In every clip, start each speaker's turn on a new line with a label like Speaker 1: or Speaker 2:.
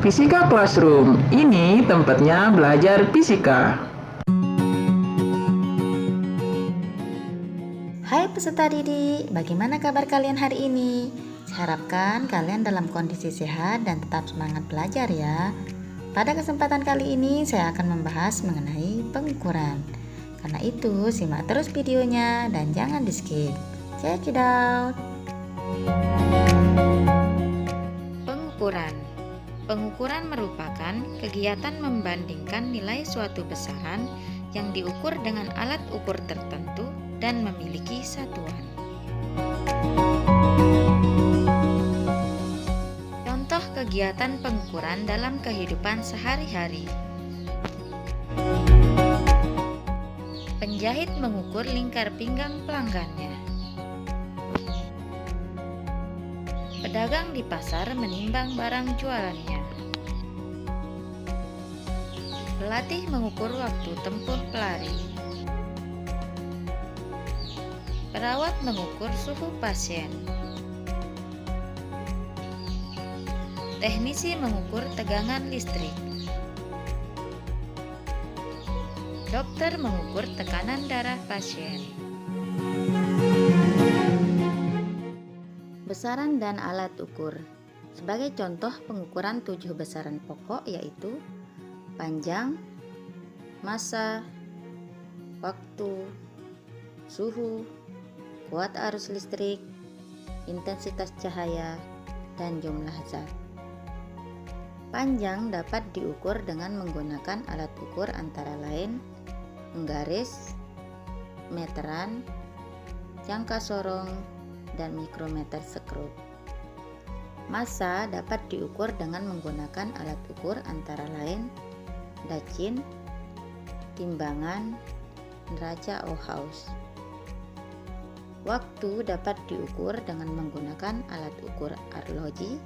Speaker 1: Fisika Classroom, ini tempatnya belajar fisika.
Speaker 2: Hai peserta didik, bagaimana kabar kalian hari ini? Saya harapkan kalian dalam kondisi sehat dan tetap semangat belajar ya. Pada kesempatan kali ini saya akan membahas mengenai pengukuran. Karena itu simak terus videonya dan jangan di skip. Check it out. Pengukuran merupakan kegiatan membandingkan nilai suatu besaran yang diukur dengan alat ukur tertentu dan memiliki satuan. Contoh kegiatan pengukuran dalam kehidupan sehari-hari. Penjahit mengukur lingkar pinggang pelanggannya. Pedagang di pasar menimbang barang jualannya. Pelatih mengukur waktu tempuh pelari. Perawat mengukur suhu pasien. Teknisi mengukur tegangan listrik. Dokter mengukur tekanan darah pasien. Besaran dan alat ukur. Sebagai contoh pengukuran 7 besaran pokok yaitu panjang, massa, waktu, suhu, kuat arus listrik, intensitas cahaya, dan jumlah zat. Panjang dapat diukur dengan menggunakan alat ukur antara lain menggaris, meteran, jangka sorong, dan mikrometer skrup. Massa dapat diukur dengan menggunakan alat ukur antara lain dacin, timbangan, neraca Ohaus. Waktu dapat diukur dengan menggunakan alat ukur arloji,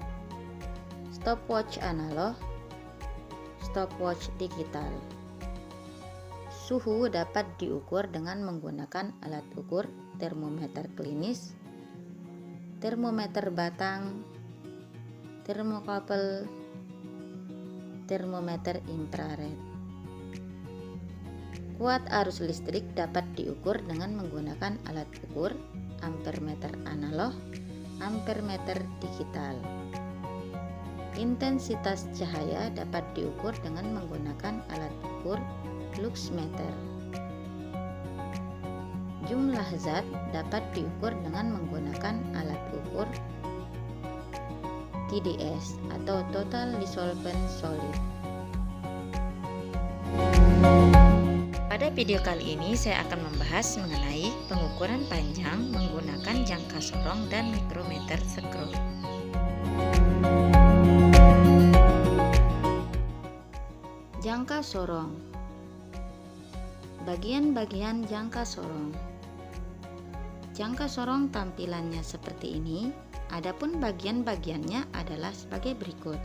Speaker 2: stopwatch analog, stopwatch digital. Suhu dapat diukur dengan menggunakan alat ukur termometer klinis, termometer batang, termokapel, termometer infrared. Kuat arus listrik dapat diukur dengan menggunakan alat ukur ampermeter analog, ampermeter digital. Intensitas cahaya dapat diukur dengan menggunakan alat ukur luxmeter. Jumlah zat dapat diukur dengan menggunakan alat ukur TDS atau Total Dissolvent Solid. Pada video kali ini saya akan membahas mengenai pengukuran panjang menggunakan jangka sorong dan mikrometer skrup. Jangka sorong. Bagian-bagian jangka sorong. Jangka sorong tampilannya seperti ini, adapun bagian-bagiannya adalah sebagai berikut.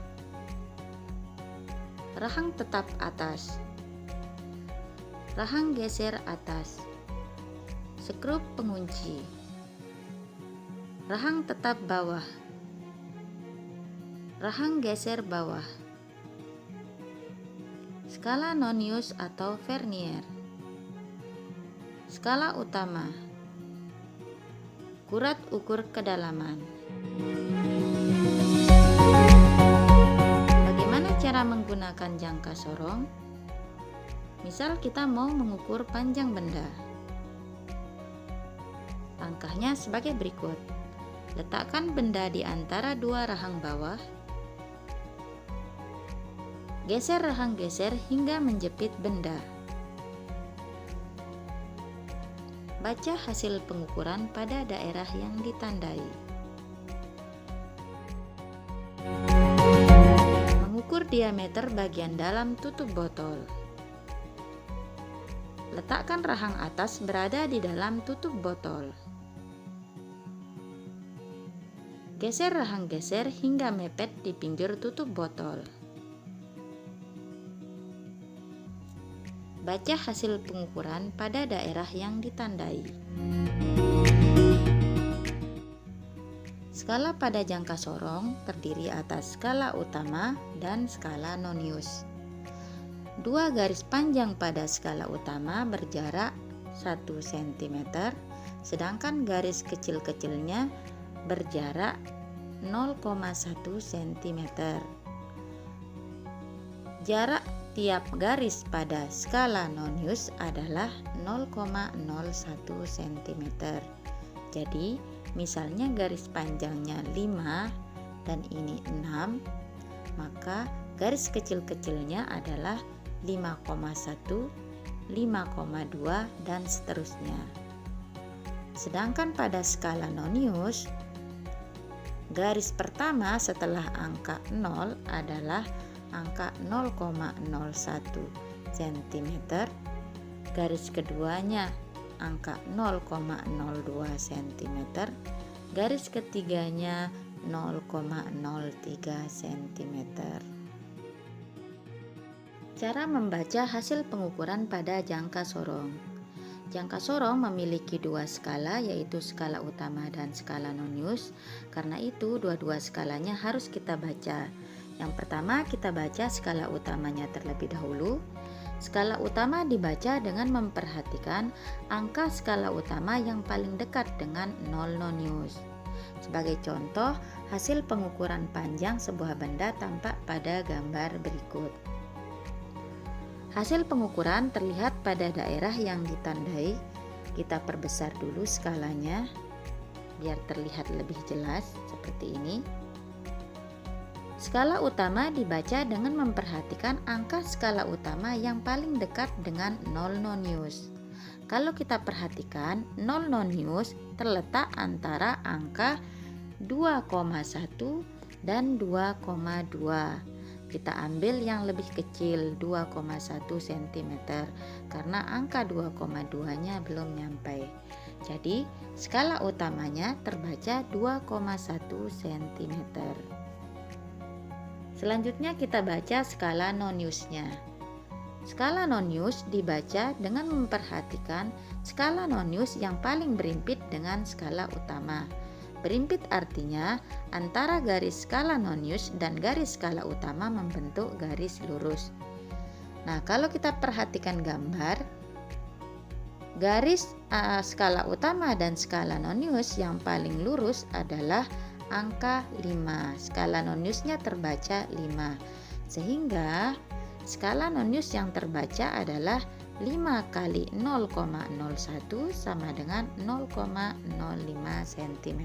Speaker 2: Rahang tetap atas, rahang geser atas, skrup pengunci, rahang tetap bawah, rahang geser bawah, skala nonius atau vernier, skala utama, kurat ukur kedalaman. Bagaimana cara menggunakan jangka sorong? Misal kita mau mengukur panjang benda. Langkahnya sebagai berikut. Letakkan benda di antara dua rahang bawah. Geser rahang geser hingga menjepit benda. Baca hasil pengukuran pada daerah yang ditandai. Mengukur diameter bagian dalam tutup botol. Letakkan rahang atas berada di dalam tutup botol. Geser rahang geser hingga mepet di pinggir tutup botol. Baca hasil pengukuran pada daerah yang ditandai. Skala pada jangka sorong terdiri atas skala utama dan skala nonius. Dua garis panjang pada skala utama berjarak 1 cm, sedangkan garis kecil-kecilnya berjarak 0,1 cm. Jarak tiap garis pada skala nonius adalah 0,01 cm. Jadi, misalnya garis panjangnya 5 dan ini 6, maka garis kecil-kecilnya adalah 5,1, 5,2 dan seterusnya. Sedangkan pada skala nonius, garis pertama setelah angka 0 adalah angka 0,01 cm, garis keduanya angka 0,02 cm, garis ketiganya 0,03 cm. Cara membaca hasil pengukuran pada jangka sorong. Jangka sorong memiliki dua skala, yaitu skala utama dan skala nonius. Karena itu, dua-dua skalanya harus kita baca. Yang pertama, kita baca skala utamanya terlebih dahulu. Skala utama dibaca dengan memperhatikan angka skala utama yang paling dekat dengan 0 nonius. Sebagai contoh, hasil pengukuran panjang sebuah benda tampak pada gambar berikut. Hasil pengukuran terlihat pada daerah yang ditandai. Kita perbesar dulu skalanya biar terlihat lebih jelas seperti ini. Skala utama dibaca dengan memperhatikan angka skala utama yang paling dekat dengan 0 nonius. Kalau kita perhatikan, 0 nonius terletak antara angka 2,1 dan 2,2. Kita ambil yang lebih kecil, 2,1 cm, karena angka 2,2-nya belum nyampe. Jadi, skala utamanya terbaca 2,1 cm. Selanjutnya kita baca skala noniusnya. Skala nonius dibaca dengan memperhatikan skala nonius yang paling berimpit dengan skala utama. Berimpit artinya antara garis skala nonius dan garis skala utama membentuk garis lurus. Nah, kalau kita perhatikan gambar, garis skala utama dan skala nonius yang paling lurus adalah angka 5. Skala noniusnya terbaca 5. Sehingga skala nonius yang terbaca adalah 5 kali 0,01 sama dengan 0,05 cm.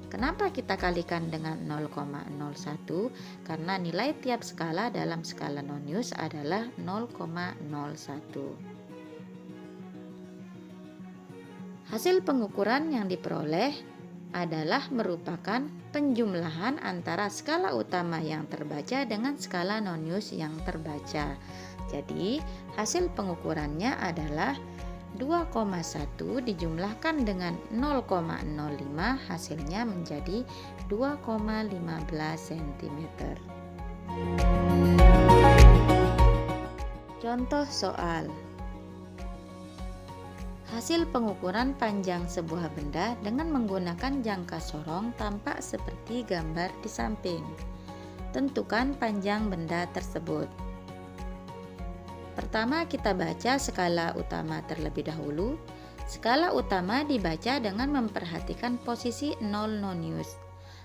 Speaker 2: Kenapa kita kalikan dengan 0,01? Karena nilai tiap skala dalam skala nonius adalah 0,01. Hasil pengukuran yang diperoleh adalah merupakan penjumlahan antara skala utama yang terbaca dengan skala nonius yang terbaca. Jadi, hasil pengukurannya adalah 2,1 dijumlahkan dengan 0,05, hasilnya menjadi 2,15 cm. Contoh soal. Hasil pengukuran panjang sebuah benda dengan menggunakan jangka sorong tampak seperti gambar di samping. Tentukan panjang benda tersebut. Pertama, kita baca skala utama terlebih dahulu. Skala utama dibaca dengan memperhatikan posisi 0 nonius.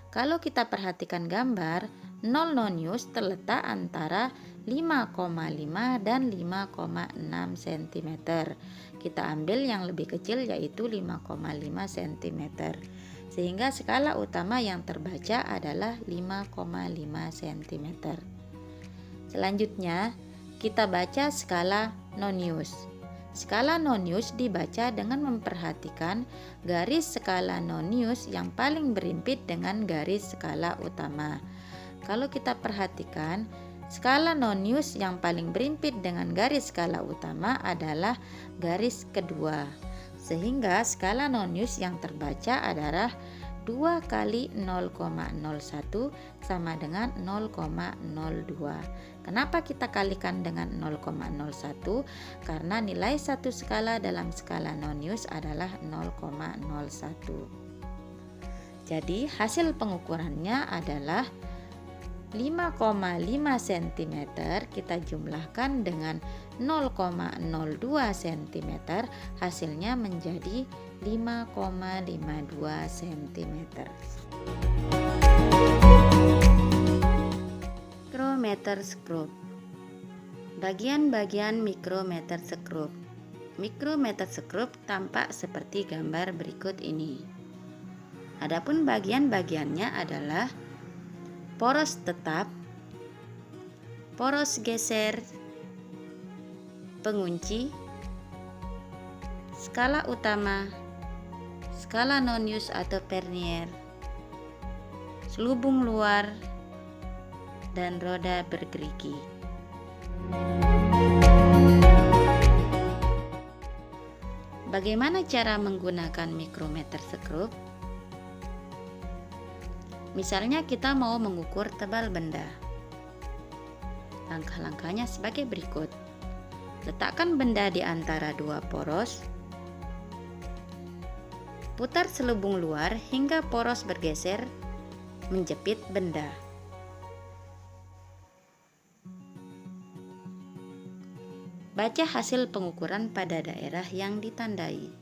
Speaker 2: Kalau kita perhatikan gambar, 0 nonius terletak antara 5,5 dan 5,6 cm. Kita ambil yang lebih kecil yaitu 5,5 cm. Sehingga skala utama yang terbaca adalah 5,5 cm. Selanjutnya, kita baca skala nonius. Skala nonius dibaca dengan memperhatikan garis skala nonius yang paling berimpit dengan garis skala utama. Kalau kita perhatikan, skala nonius yang paling berimpit dengan garis skala utama adalah garis kedua. Sehingga skala nonius yang terbaca adalah 2 kali 0,01 sama dengan 0,02. Kenapa kita kalikan dengan 0,01? Karena nilai satu skala dalam skala nonius adalah 0,01. Jadi hasil pengukurannya adalah 5,5 cm kita jumlahkan dengan 0,02 cm, hasilnya menjadi 5,52 cm. Mikrometer skrup. Bagian-bagian mikrometer skrup. Mikrometer skrup tampak seperti gambar berikut ini. Adapun bagian-bagiannya adalah poros tetap, poros geser, pengunci, skala utama, skala nonius atau vernier, selubung luar, dan roda bergerigi. Bagaimana cara menggunakan mikrometer skrup? Misalnya kita mau mengukur tebal benda. Langkah-langkahnya sebagai berikut. Letakkan benda di antara dua poros. Putar selubung luar hingga poros bergeser menjepit benda. Baca hasil pengukuran pada daerah yang ditandai.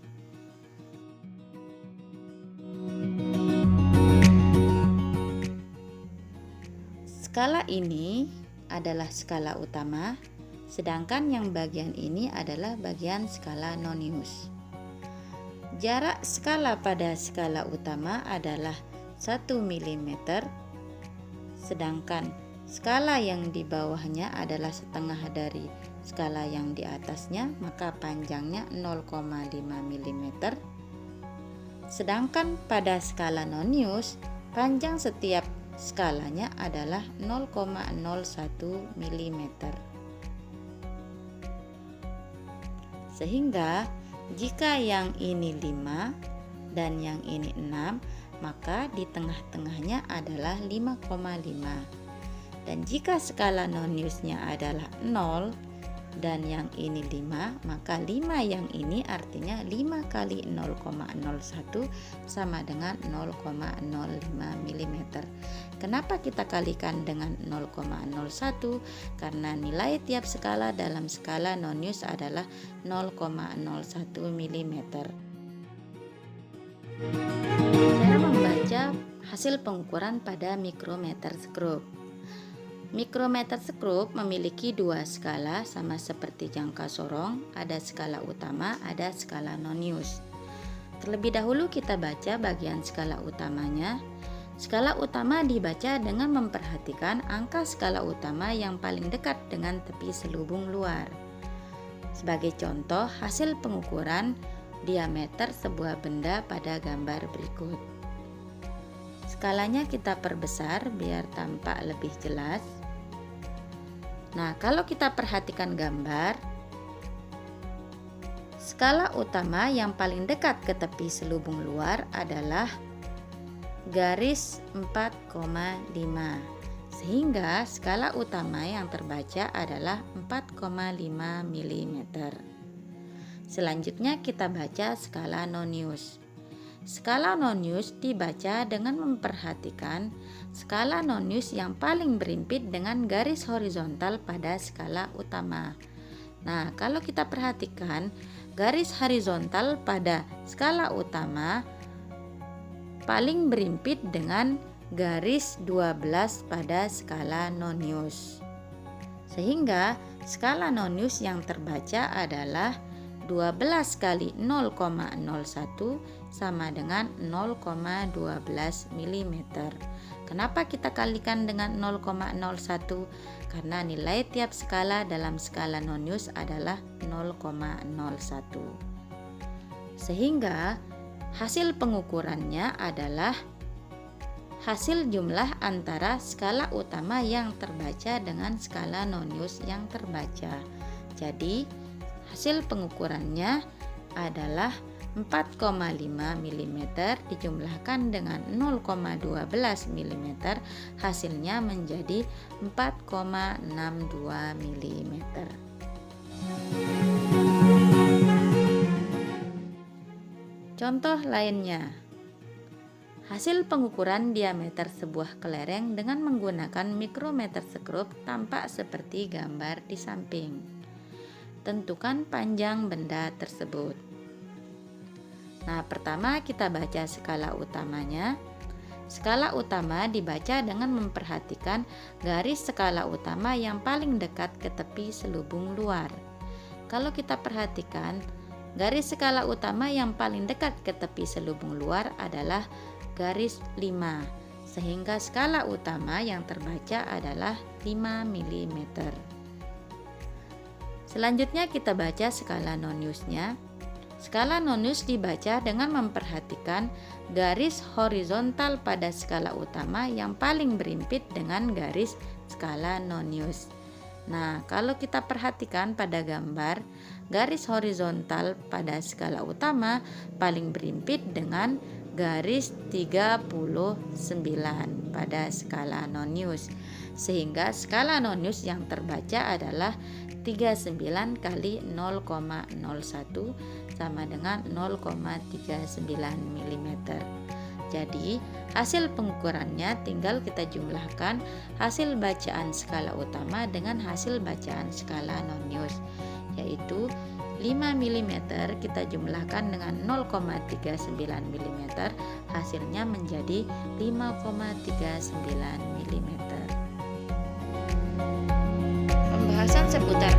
Speaker 2: Skala ini adalah skala utama, sedangkan yang bagian ini adalah bagian skala nonius. Jarak skala pada skala utama adalah 1 mm, sedangkan skala yang di bawahnya adalah setengah dari skala yang di atasnya, maka panjangnya 0,5 mm. Sedangkan pada skala nonius, panjang setiap skalanya adalah 0,01 mm. Sehingga jika yang ini 5 dan yang ini 6, maka di tengah-tengahnya adalah 5,5. Dan jika skala noniusnya adalah 0 dan yang ini 5, maka 5 yang ini artinya 5 kali 0,01 sama dengan 0,05 mm. Kenapa kita kalikan dengan 0,01? Karena nilai tiap skala dalam skala nonius adalah 0,01 mm. Cara membaca hasil pengukuran pada mikrometer skrup. Mikrometer skrup memiliki dua skala sama seperti jangka sorong, ada skala utama, ada skala nonius. Terlebih dahulu kita baca bagian skala utamanya. Skala utama dibaca dengan memperhatikan angka skala utama yang paling dekat dengan tepi selubung luar. Sebagai contoh, hasil pengukuran diameter sebuah benda pada gambar berikut. Skalanya kita perbesar biar tampak lebih jelas. Nah, kalau kita perhatikan gambar, skala utama yang paling dekat ke tepi selubung luar adalah garis 4,5, sehingga skala utama yang terbaca adalah 4,5 mm. Selanjutnya kita baca skala nonius. Skala nonius dibaca dengan memperhatikan skala nonius yang paling berimpit dengan garis horizontal pada skala utama. Nah, kalau kita perhatikan garis horizontal pada skala utama paling berimpit dengan garis 12 pada skala nonius. Sehingga skala nonius yang terbaca adalah 12 kali 0,01 sama dengan 0,12 mm. Kenapa kita kalikan dengan 0,01? Karena nilai tiap skala dalam skala nonius adalah 0,01. Sehingga hasil pengukurannya adalah hasil jumlah antara skala utama yang terbaca dengan skala nonius yang terbaca. Jadi hasil pengukurannya adalah 4,5 mm dijumlahkan dengan 0,12 mm, hasilnya menjadi 4,62 mm. Contoh lainnya, Hasil pengukuran diameter sebuah kelereng dengan menggunakan mikrometer skrup tampak seperti gambar di samping. Tentukan panjang benda tersebut. Nah, pertama kita baca skala utamanya. Skala utama dibaca dengan memperhatikan garis skala utama yang paling dekat ke tepi selubung luar. Kalau kita perhatikan, garis skala utama yang paling dekat ke tepi selubung luar adalah garis 5, sehingga skala utama yang terbaca adalah 5 mm. Selanjutnya kita baca skala noniusnya. Skala nonius dibaca dengan memperhatikan garis horizontal pada skala utama yang paling berimpit dengan garis skala nonius. Nah, kalau kita perhatikan pada gambar, garis horizontal pada skala utama paling berimpit dengan garis 39 pada skala nonius, sehingga skala nonius yang terbaca adalah 39 kali 0,01 sama dengan 0,39 mm. Jadi hasil pengukurannya tinggal kita jumlahkan hasil bacaan skala utama dengan hasil bacaan skala nonius, yaitu 5 mm kita jumlahkan dengan 0,39 mm, hasilnya menjadi 5,39 mm. Pembahasan seputar